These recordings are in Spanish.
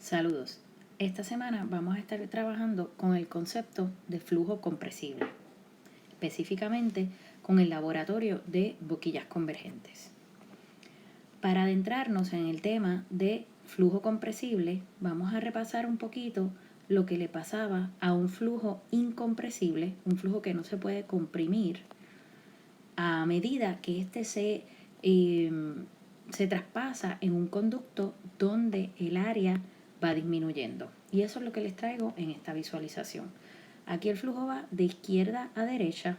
Saludos. Esta semana vamos a estar trabajando con el concepto de flujo compresible, específicamente con el laboratorio de boquillas convergentes. Para adentrarnos en el tema de flujo compresible, vamos a repasar un poquito lo que le pasaba a un flujo incompresible, un flujo que no se puede comprimir, a medida que éste se traspasa en un conducto donde el área va disminuyendo. Y eso es lo que les traigo en esta visualización. Aquí el flujo va de izquierda a derecha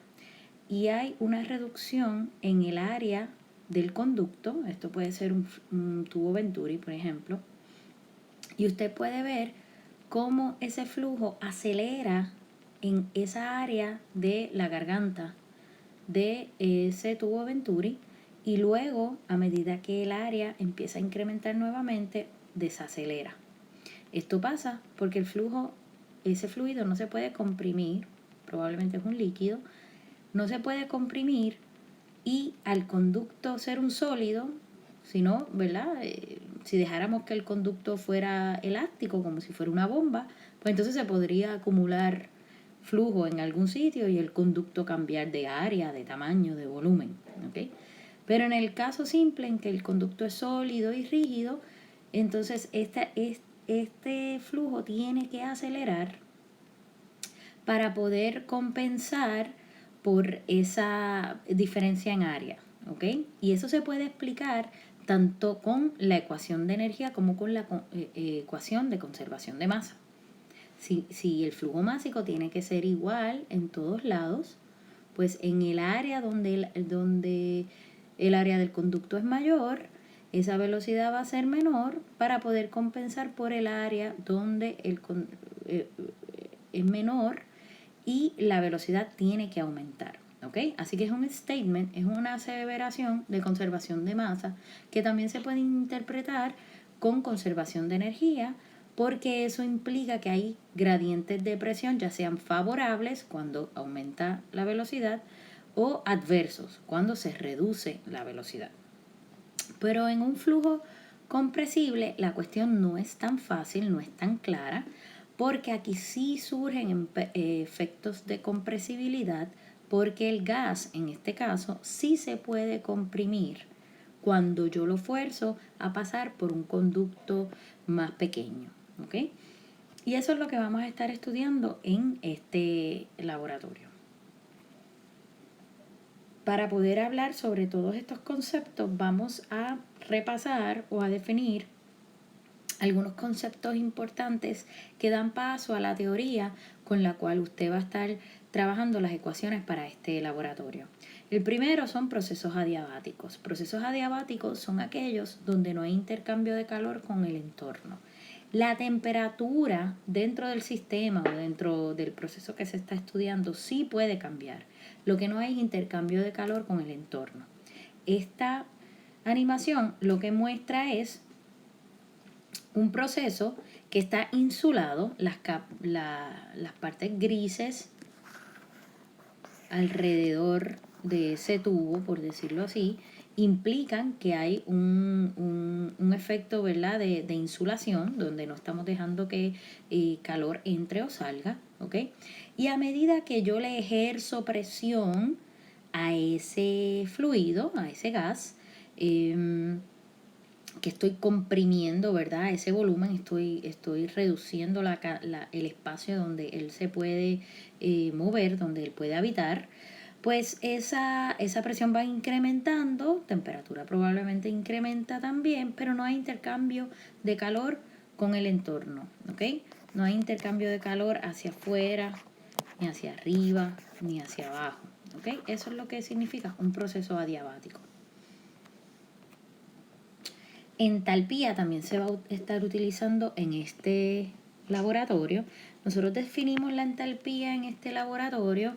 y hay una reducción en el área del conducto. Esto puede ser un tubo Venturi, por ejemplo. Y usted puede ver cómo ese flujo acelera en esa área de la garganta de ese tubo Venturi y luego, a medida que el área empieza a incrementar nuevamente, desacelera. Esto pasa porque ese fluido no se puede comprimir, probablemente es un líquido, no se puede comprimir y al conducto ser un sólido, si no, ¿verdad? Si dejáramos que el conducto fuera elástico, como si fuera una bomba, pues entonces se podría acumular flujo en algún sitio y el conducto cambiar de área, de tamaño, de volumen, ¿ok? Pero en el caso simple en que el conducto es sólido y rígido, entonces este flujo tiene que acelerar para poder compensar por esa diferencia en área, ¿ok? Y eso se puede explicar tanto con la ecuación de energía como con la ecuación de conservación de masa. Si el flujo másico tiene que ser igual en todos lados, pues en el área donde el área del conducto es mayor, esa velocidad va a ser menor para poder compensar por el área donde es menor y la velocidad tiene que aumentar. ¿Ok? Así que es un statement, es una aseveración de conservación de masa que también se puede interpretar con conservación de energía, porque eso implica que hay gradientes de presión, ya sean favorables cuando aumenta la velocidad o adversos cuando se reduce la velocidad. Pero en un flujo compresible la cuestión no es tan fácil, no es tan clara, porque aquí sí surgen efectos de compresibilidad, porque el gas, en este caso, sí se puede comprimir cuando yo lo fuerzo a pasar por un conducto más pequeño, ¿ok? Y eso es lo que vamos a estar estudiando en este laboratorio. Para poder hablar sobre todos estos conceptos, vamos a repasar o a definir algunos conceptos importantes que dan paso a la teoría con la cual usted va a estar trabajando las ecuaciones para este laboratorio. El primero son procesos adiabáticos. Procesos adiabáticos son aquellos donde no hay intercambio de calor con el entorno. La temperatura dentro del sistema o dentro del proceso que se está estudiando sí puede cambiar. Lo que no hay es intercambio de calor con el entorno. Esta animación lo que muestra es un proceso que está insulado, las partes grises alrededor de ese tubo, por decirlo así, implican que hay un efecto, ¿verdad?, de insulación, donde no estamos dejando que calor entre o salga, ¿ok? Y a medida que yo le ejerzo presión a ese fluido, a ese gas, que estoy comprimiendo, ¿verdad?, ese volumen, estoy reduciendo el espacio donde él se puede mover, donde él puede habitar, pues esa presión va incrementando, temperatura probablemente incrementa también, pero no hay intercambio de calor con el entorno, ¿ok? No hay intercambio de calor hacia afuera, ni hacia arriba, ni hacia abajo, ¿ok? Eso es lo que significa un proceso adiabático. Entalpía también se va a estar utilizando en este laboratorio. Nosotros definimos la entalpía en este laboratorio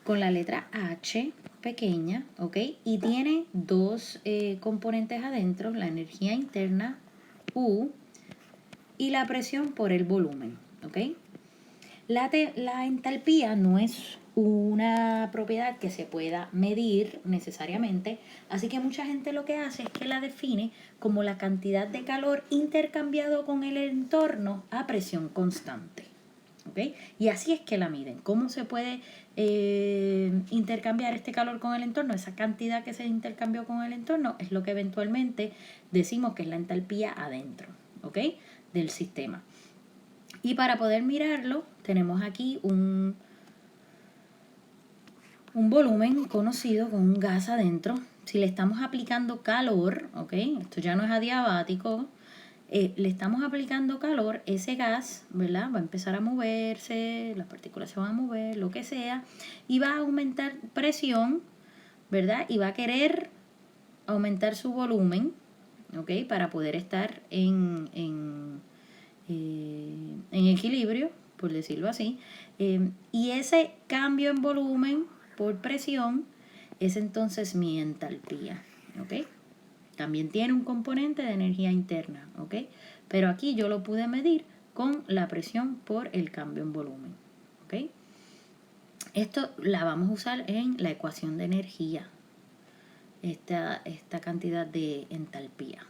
con la letra H pequeña, ¿ok? Y tiene dos componentes adentro, la energía interna, U, y la presión por el volumen, ¿ok? La entalpía no es una propiedad que se pueda medir necesariamente, así que mucha gente lo que hace es que la define como la cantidad de calor intercambiado con el entorno a presión constante. ¿Okay? Y así es que la miden. ¿Cómo se puede intercambiar este calor con el entorno? Esa cantidad que se intercambió con el entorno es lo que eventualmente decimos que es la entalpía adentro, ¿ok? Del sistema. Y para poder mirarlo, tenemos aquí un volumen conocido con un gas adentro. Si le estamos aplicando calor, ¿ok? Esto ya no es adiabático. Le estamos aplicando calor, ese gas, ¿verdad? Va a empezar a moverse, las partículas se van a mover, lo que sea, y va a aumentar presión, ¿verdad? Y va a querer aumentar su volumen, ¿ok? Para poder estar en equilibrio, por decirlo así. Y ese cambio en volumen por presión es entonces mi entalpía, ¿ok? También tiene un componente de energía interna, ¿ok? Pero aquí yo lo pude medir con la presión por el cambio en volumen, ¿ok? Esto la vamos a usar en la ecuación de energía, esta cantidad de entalpía.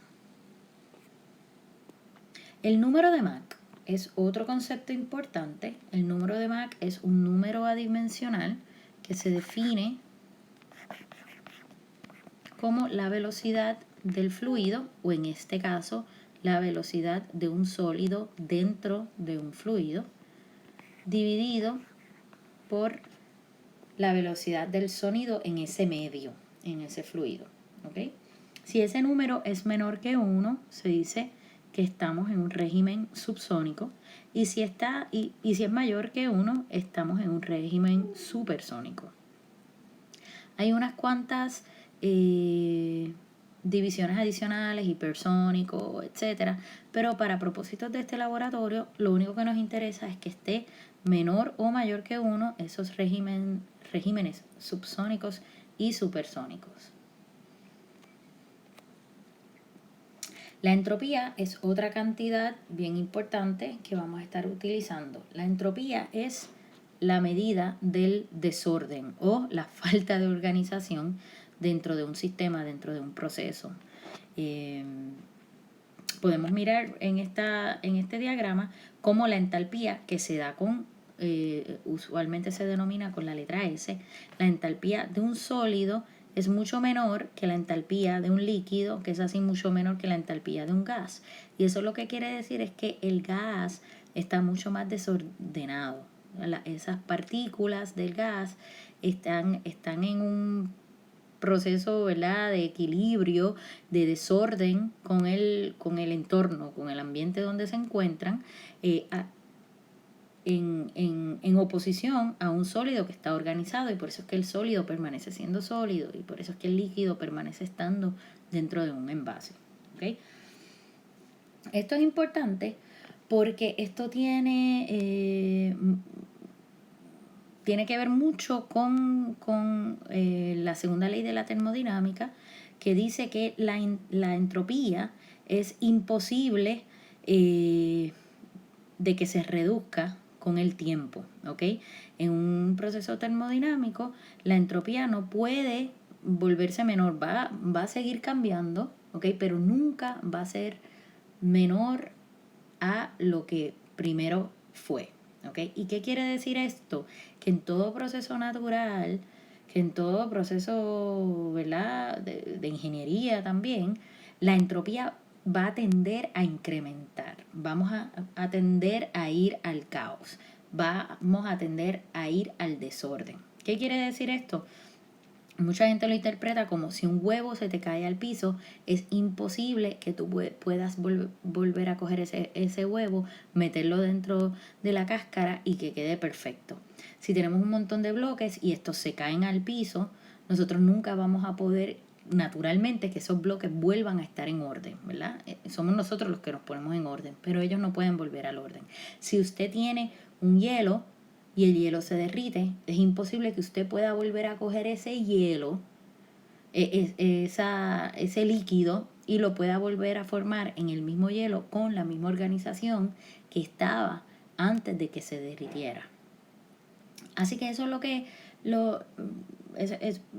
El número de Mach es otro concepto importante. El número de Mach es un número adimensional que se define como la velocidad del fluido, o en este caso, la velocidad de un sólido dentro de un fluido, dividido por la velocidad del sonido en ese medio, en ese fluido. ¿Okay? Si ese número es menor que 1, se dice que estamos en un régimen subsónico, y si es mayor que 1, estamos en un régimen supersónico. Hay unas cuantas divisiones adicionales, hipersónico, etcétera, pero para propósitos de este laboratorio, lo único que nos interesa es que esté menor o mayor que 1 esos regímenes subsónicos y supersónicos. La entropía es otra cantidad bien importante que vamos a estar utilizando. La entropía es la medida del desorden o la falta de organización dentro de un sistema, dentro de un proceso. Podemos mirar en este diagrama cómo la entalpía, que se da con, usualmente se denomina con la letra S, la entalpía de un sólido es mucho menor que la entalpía de un líquido, que es así mucho menor que la entalpía de un gas. Y eso lo que quiere decir es que el gas está mucho más desordenado. Esas partículas del gas están en un proceso, ¿verdad?, de equilibrio, de desorden con el entorno, con el ambiente donde se encuentran, en oposición a un sólido que está organizado, y por eso es que el sólido permanece siendo sólido, y por eso es que el líquido permanece estando dentro de un envase. ¿Okay? Esto es importante porque esto tiene que ver mucho con la segunda ley de la termodinámica, que dice que la entropía es imposible de que se reduzca con el tiempo, ¿ok? En un proceso termodinámico, la entropía no puede volverse menor, va a seguir cambiando, ¿ok? Pero nunca va a ser menor a lo que primero fue, ¿ok? ¿Y qué quiere decir esto? Que en todo proceso natural, que en todo proceso, ¿verdad?, de ingeniería también, la entropía va a tender a incrementar. Vamos a tender a ir al caos. Vamos a tender a ir al desorden. ¿Qué quiere decir esto? Mucha gente lo interpreta como si un huevo se te cae al piso, es imposible que tú puedas volver a coger ese huevo, meterlo dentro de la cáscara y que quede perfecto. Si tenemos un montón de bloques y estos se caen al piso, nosotros nunca vamos a poder naturalmente que esos bloques vuelvan a estar en orden, ¿verdad? Somos nosotros los que nos ponemos en orden, pero ellos no pueden volver al orden. Si usted tiene un hielo y el hielo se derrite, es imposible que usted pueda volver a coger ese hielo, ese líquido, y lo pueda volver a formar en el mismo hielo con la misma organización que estaba antes de que se derritiera. Así que eso es lo que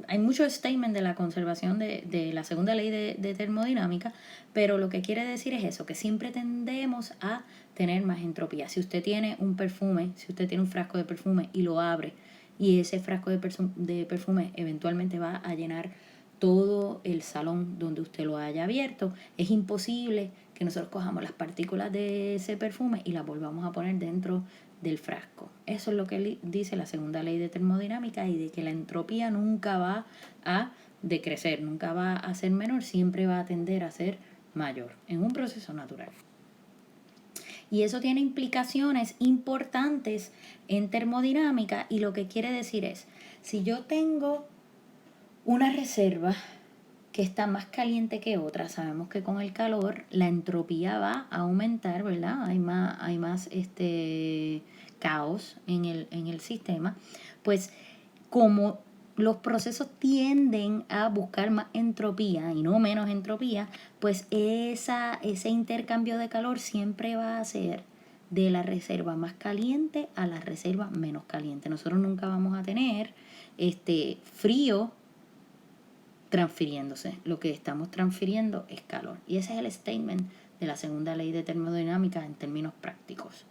hay mucho statement de la conservación de la segunda ley de termodinámica, pero lo que quiere decir es eso, que siempre tendemos a tener más entropía. Si usted tiene un perfume, si usted tiene un frasco de perfume y lo abre, y ese frasco de perfume eventualmente va a llenar todo el salón donde usted lo haya abierto, es imposible que nosotros cojamos las partículas de ese perfume y las volvamos a poner dentro del frasco. Eso es lo que dice la segunda ley de termodinámica, y de que la entropía nunca va a decrecer, nunca va a ser menor, siempre va a tender a ser mayor en un proceso natural. Y eso tiene implicaciones importantes en termodinámica, y lo que quiere decir es, si yo tengo una reserva que está más caliente que otra, sabemos que con el calor la entropía va a aumentar, ¿verdad? Hay más caos en el sistema. Pues como los procesos tienden a buscar más entropía y no menos entropía, pues ese intercambio de calor siempre va a ser de la reserva más caliente a la reserva menos caliente. Nosotros nunca vamos a tener frío transfiriéndose. Lo que estamos transfiriendo es calor. Y ese es el statement de la segunda ley de termodinámica en términos prácticos.